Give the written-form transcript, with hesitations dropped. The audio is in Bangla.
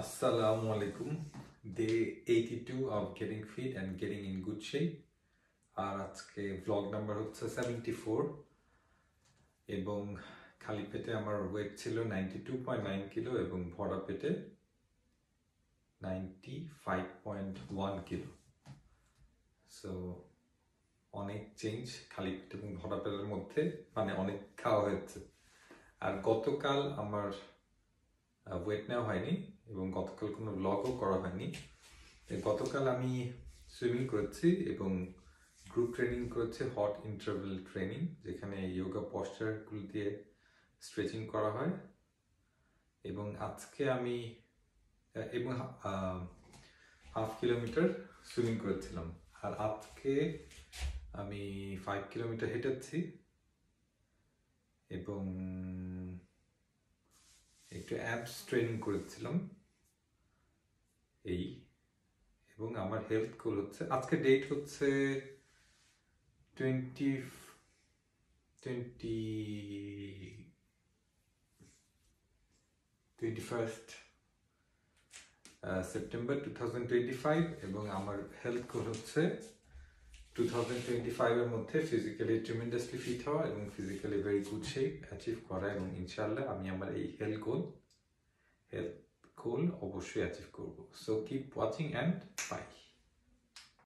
Assalamu alaikum. Day 82 of getting fit and getting in good shape. আর আজকে vlog number হচ্ছে 74 এবং খালি পেটে আমার ওয়েট ছিল 92.9 কিলো এবং ভরা পেটে 95.1 কিলো। সো অনেক চেঞ্জ খালি পেট এবং ভরা পেটের মধ্যে, মানে অনেক খাওয়া হয়েছে। আর গতকাল আমার ওয়েট নেওয়া হয়নি এবং গতকাল কোনো ব্লগও করা হয়নি। গতকাল আমি সুইমিং করেছি এবং গ্রুপ ট্রেনিং করেছি, হট ইন্টারভেল ট্রেনিং, যেখানে যোগা পশ্চারগুলো দিয়ে স্ট্রেচিং করা হয়। এবং আজকে আমি এবং 1/2 কিলোমিটার সুইমিং করেছিলাম। আর আজকে আমি 5 কিলোমিটার হেঁটেছি এবং একটু অ্যাবস ট্রেনিং করেছিলাম এই। এবং আমার হেলথ গোল হচ্ছে, আজকে ডেট হচ্ছে 21st সেপ্টেম্বর 2025 এবং আমার হেলথ গোল হচ্ছে 2025 এর মধ্যে ফিজিক্যালি ট্রিমেন্ডাসলি ফিট হওয়া এবং physically very good shape achieve করা। এবং ইনশাআল্লাহ আমি আমার এই হেলথ গোল অবশ্যই অ্যাচিভ করব। So keep watching and by.